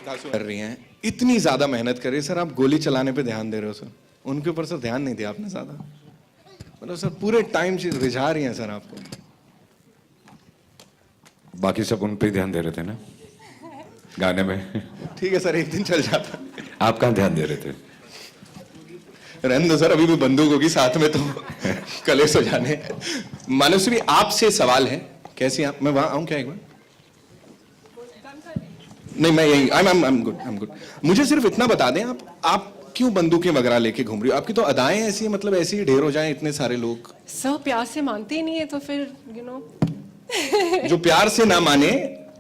आंसू कर रही हैं, इतनी ज्यादा मेहनत कर रही है सर, आप गोली चलाने पे ध्यान दे रहे हो सर, उनके ऊपर सर ध्यान नहीं दिया आपने ज्यादा, मतलब सर पूरे टाइम चीज रिझा रही हैं सर आपको। बाकी सब उन पे ही ध्यान दे रहे थे ना गाने में। ठीक है सर, एक दिन चल जाता। आप कहाँ ध्यान दे रहे थे? रहने दो सर, अभी भी बंदूक होगी साथ में तो कलेश हो जाने। मानसवी, आपसे सवाल है, कैसी आप, मैं वहां आऊं क्या एक बार? नहीं मैं यही, आई एम गुड। मुझे सिर्फ इतना बता दें, आप क्यों बंदूकें वगैरह लेके घूम रही हो? आपकी तो अदाएं ऐसी है, मतलब ऐसी ही ढेर हो जाए इतने सारे लोग। सर प्यार से मानते ही नहीं है तो फिर यू नो जो प्यार से ना माने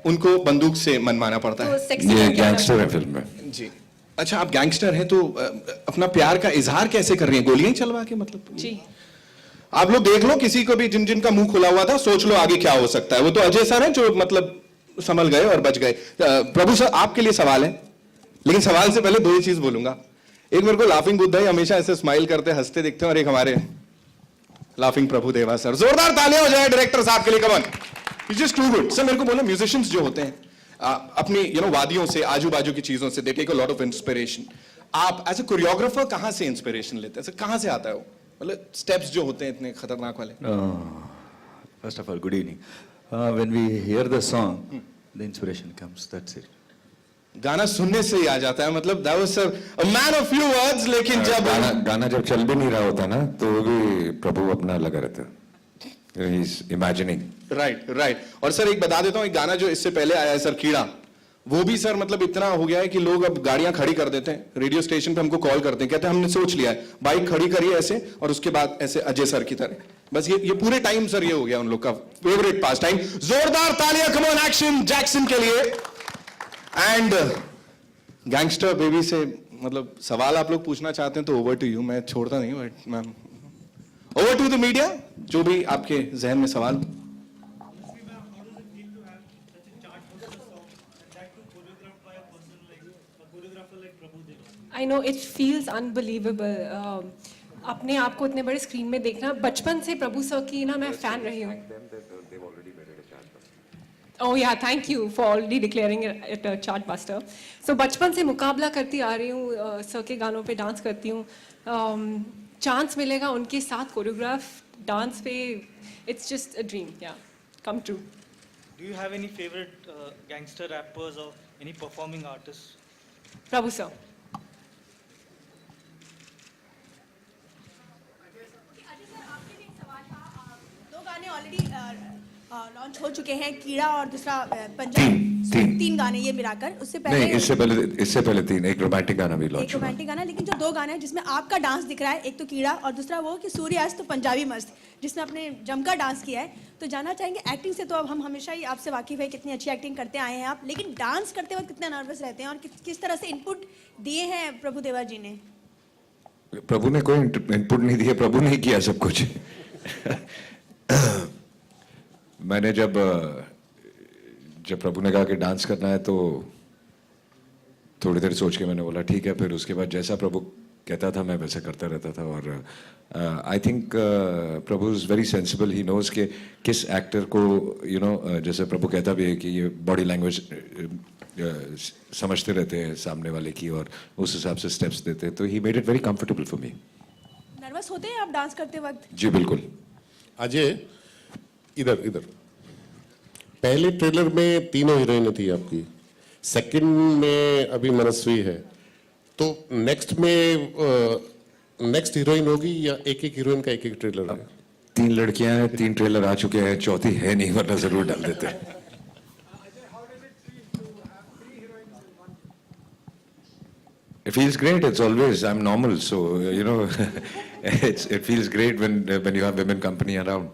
उनको बंदूक से मनमाना पड़ता है। ये गैंगस्टर है फिल्म में। जी अच्छा, आप गैंगस्टर हैं तो अपना प्यार का इजहार कैसे कर रही हैं? गोलियां ही चलवा के मतलब? जी आप लोग देख लो किसी को भी जिनका मुंह खुला हुआ था, सोच लो आगे क्या हो सकता है। वो तो अजय सर है जो मतलब संभल गए और बच गए। प्रभु सर, आपके लिए सवाल है, लेकिन सवाल से पहले दो ही चीज बोलूंगा। एक, मेरे को लाफिंग बुद्धा ही हमेशा ऐसे स्माइल करते हंसते दिखते हैं, और एक हमारे लाफिंग प्रभु देवा सर। जोरदार तालियां हो जाए डायरेक्टर साहब के लिए, come on, it's just too good. Sir मेरे को बोलो, म्यूजिशियंस जो होते हैं अपनी वादियों से, आजू बाजू की चीजों से, they take a lot of inspiration. आप एज ए कोरियोग्राफर कहां से इंस्पिरेशन लेते हैं सर? कहां से आता है वो, मतलब स्टेप्स जो होते हैं इतने खतरनाक वाले? First of all, good evening. When we hear the song, the inspiration comes. That's it. गाना सुनने से ही आ जाता है, मतलब that was a man of few words। लेकिन जब गाना जब चल भी नहीं रहा होता ना, तो भी प्रभु अपना लगा रहता है, इमेजिनिंग। राइट। और सर एक बता देता हूँ, एक गाना जो इससे पहले आया है सर, कीड़ा, वो भी सर मतलब इतना हो गया है कि लोग अब गाड़ियां खड़ी कर देते हैं, रेडियो स्टेशन पे हमको कॉल करते हैं, कहते हैं हमने सोच लिया है, बाइक खड़ी करिए ऐसे, और उसके बाद ऐसे अजय सर की तरह। बस ये पूरे टाइम सर ये हो गया उन लोग का फेवरेट पास टाइम। जोरदार तालियां, कम ऑन, एक्शन जैक्सन के लिए। एंड गैंगस्टर बेबी से मतलब सवाल आप लोग पूछना चाहते हैं तो ओवर टू यू, मैं छोड़ता नहीं, but ma'am over to the media, जो भी आपके जहन में सवाल। I know it feels unbelievable अपने आप को इतने बड़े स्क्रीन में देखना। बचपन से प्रभु सर की ना मैं फैन रही हूँ। Oh yeah, thank you for already declaring it a chart buster. So बचपन से मुकाबला करती आ रही हूँ, सर के गानों पे डांस करती हूँ। चांस मिलेगा उनके साथ कोरियोग्राफ डांस पे, इट्स जस्ट अ ड्रीम, या come true. Do you have any favorite gangster rappers or any performing artists? Prabhu sir. दो गाने ऑलरेडी लॉन्च हो चुके हैं, कीड़ा और दूसरा पंजाब। तीन गाने ये मिलाकर। उससे पहले नहीं, इससे पहले तीन, एक रोमांटिक गाना भी लॉन्च एक रोमांटिक गाना, लेकिन जो दो गाने हैं जिसमें आपका डांस दिख रहा है, एक तो कीड़ा और दूसरा वो कि सूर्यास्त तो पंजाबी मस्त, जिसमें आपने जमकर डांस किया है। तो जानना चाहेंगे, एक्टिंग से तो अब हम हमेशा ही आपसे वाकिफ है, कितनी अच्छी एक्टिंग करते आए हैं आप, लेकिन डांस करते वक्त कितना नर्वस रहते हैं और किस तरह से इनपुट दिए हैं प्रभु देवा जी ने? प्रभु ने कोई इनपुट नहीं दिया, प्रभु ने किया सब कुछ। मैंने जब प्रभु ने कहा कि डांस करना है तो थोड़ी देर सोच के मैंने बोला ठीक है, फिर उसके बाद जैसा प्रभु कहता था मैं वैसा करता रहता था। और I think Prabhu is very sensible, he knows के किस एक्टर को जैसे प्रभु कहता भी है कि ये बॉडी लैंग्वेज समझते रहते हैं सामने वाले की, और उस हिसाब से स्टेप्स देते हैं, तो he made it very comfortable for me. Nervous होते हैं आप डांस करते वक्त? जी बिल्कुल। अजय, इधर पहले ट्रेलर में तीनों हीरोइन थी आपकी, सेकंड में अभी मनस्वी है, तो नेक्स्ट में नेक्स्ट हीरोइन होगी या एक एक हीरोइन का एक एक ट्रेलर है? तीन लड़कियां हैं, तीन ट्रेलर आ चुके हैं, चौथी है नहीं, वरना जरूर डाल देते हैं। It feels great. It's always, I'm normal, so it feels great when you have women company around.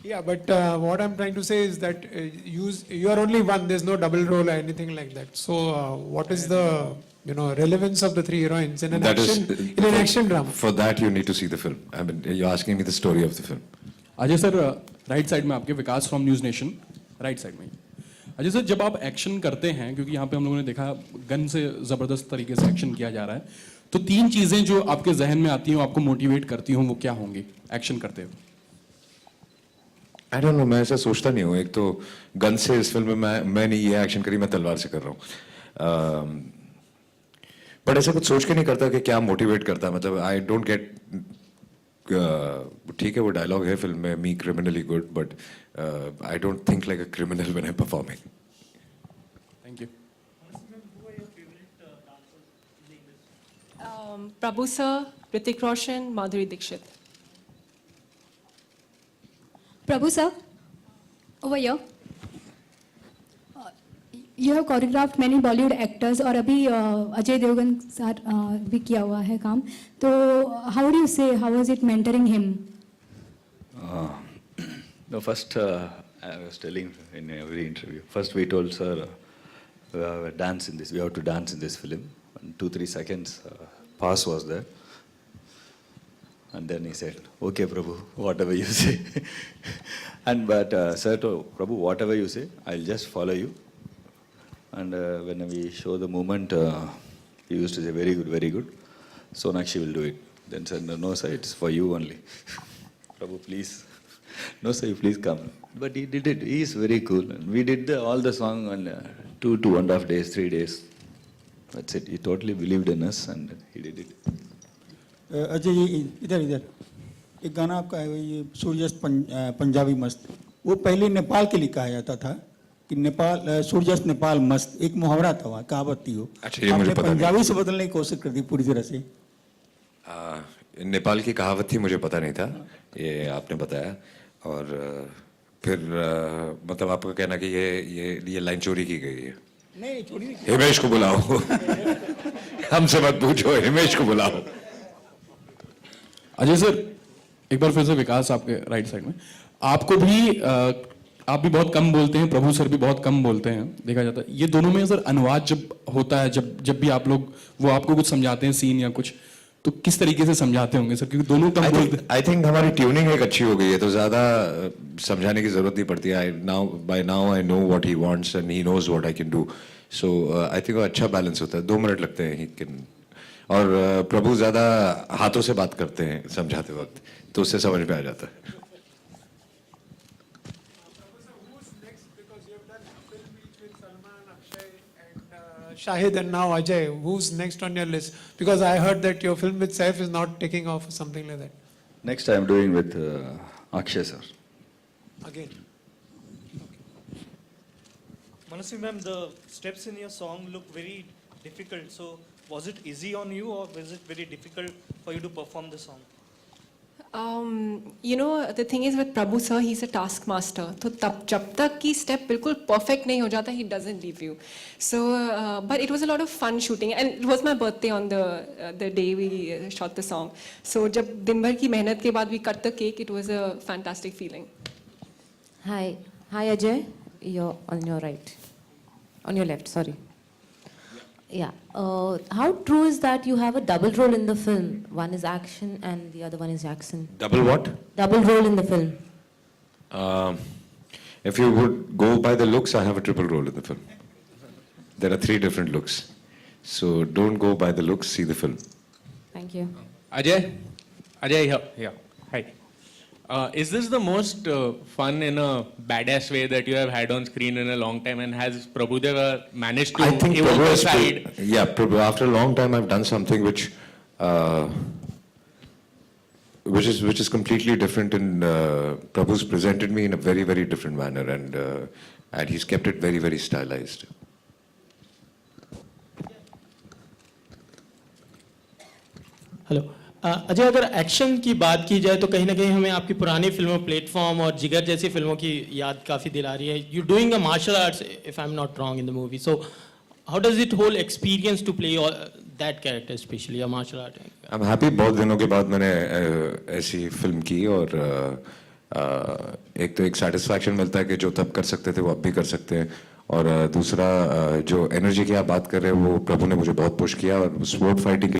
Yeah, but what I'm trying to say is that you are only one. There's no double role or anything like that. So what is the relevance of the three heroines in an action drama? For that you need to see the film. I mean, you're asking me the story of the film. Ajay sir, right side में आपके Vikas from News Nation, right side में। Ajay sir, जब आप action करते हैं, क्योंकि यहाँ पे हम लोगों ने देखा गन से जबरदस्त तरीके से एक्शन किया जा रहा है, तो तीन चीजें जो आपके जहन में आती हैं, आपको मोटिवेट करती हूँ, वो क्या होंगी एक्शन करते हुए? I don't know, मैं ऐसा सोचता नहीं हूँ। एक तो गन से इस फिल्म में मैंने ये एक्शन करी, मैं तलवार से कर रहा हूँ। बट ऐसा कुछ सोच के नहीं करता कि क्या मोटिवेट करता, मतलब आई डोंट गेट, ठीक है वो डायलॉग है फिल्म में, me criminally good, but I don't think like a criminal when I am performing. Thank you. Prabhu sir, Hrithik Roshan, Madhuri Dixit. Prabhu sir, over here. You have choreographed many Bollywood actors और अभी अजय देवगन के साथ भी किया हुआ है काम. तो how do you say, how was it mentoring him? No, first I was telling in every interview. First we told sir, we have a dance in this. We have to dance in this film. And 2-3 seconds pause was there. And then he said, "Okay, Prabhu, whatever you say." And but sir told Prabhu, whatever you say, I'll just follow you. And when we show the movement, he used to say, "Very good, very good. Sonakshi will do it." Then said, "No, sir, it's for you only." Prabhu, please. No, sir, you please come. But he did it. He is very cool. And we did all the song on 2.5 days, 3 days. That's it. He totally believed in us and he did it. Ajay ये इधर इधर एक गाना आपका है ये सूर्यास्त पंजाबी मस्त, वो पहले नेपाल के लिए कहा जाता था कि नेपाल सूर्यास्त नेपाल मस्त, एक मुहावरा था वहाँ, कहावत थी वो. अच्छा, ये मुझे आपने पता नहीं. पंजाबी से बदलने की कोशिश कर दी पूरी तरह से. नेपाल की कहावत थी, मुझे पता नहीं था, ये आपने बताया. और फिर मतलब आपका कहना कि ये लाइन चोरी की गई है. नहीं छोड़ी नहीं. हिमेश को बुलाओ. हमसे मत पूछो, हिमेश को बुलाओ. अजय सर, एक बार फिर से विकास आपके राइट साइड में. आपको भी आप भी बहुत कम बोलते हैं, प्रभु सर भी बहुत कम बोलते हैं, देखा जाता है. ये दोनों में सर अनुवाद जब होता है, जब भी आप लोग वो आपको कुछ समझाते हैं सीन या कुछ, तो किस तरीके से समझाते होंगे सर, क्योंकि दोनों कम बोलते हैं. आई थिंक हमारी ट्यूनिंग एक अच्छी हो गई है, तो ज्यादा समझाने की जरूरत नहीं पड़ती है. By now I know what he wants and he knows what I can do. So I think अच्छा बैलेंस होता है. 2 मिनट लगते हैं ही कैन. और प्रभु ज्यादा हाथों से बात करते हैं समझाते वक्त, तो उससे समझ में आ जाता है. Shahid and now Ajay, who's next on your list? Because I heard that your film with Saif is not taking off or something like that. Next I am doing with Akshay sir. Again. Manasvi ma'am, the steps in your song look very difficult. So was it easy on you or was it very difficult for you to perform the song? You know, the thing is with Prabhu sir, he's a taskmaster. तो तब जब तक कि step बिल्कुल perfect नहीं हो जाता, he doesn't leave you. So, but it was a lot of fun shooting, and it was my birthday on the day we shot the song. So जब दिन भर की मेहनत के बाद we cut the cake, it was a fantastic feeling. Hi Ajay, you're on your right, on your left, sorry. Yeah. How true is that you have a double role in the film? One is action and the other one is Jackson. Double what? Double role in the film. If you would go by the looks, I have a triple role in the film. There are 3 different looks. So don't go by the looks, see the film. Thank you. Ajay here. Hi. Is this the most fun in a badass way that you have had on screen in a long time, and has Prabhudev managed to evoke the side? Yeah, after a long time I've done something which is completely different, and Prabhu's presented me in a very, very different manner, and he's kept it very, very stylized. Hello Ajay, अगर action की बात की जाए तो कहीं ना कहीं हमें आपकी पुरानी फिल्मों प्लेटफॉर्म और जिगर जैसी फिल्मों की याद काफ़ी दिला रही है. You doing a martial arts if I am not wrong in the movie, so how does it whole experience to play that character specially a martial art? I am happy, बहुत दिनों के बाद मैंने ऐसी फिल्म की, और एक तो एक सेटिस्फैक्शन मिलता है कि जो तब कर सकते थे वो अब भी कर सकते हैं, और दूसरा जो एनर्जी की आप बात कर रहे हैं वो प्रभु ने मुझे बहुत पुश किया, और स्पोर्ट फाइटिंग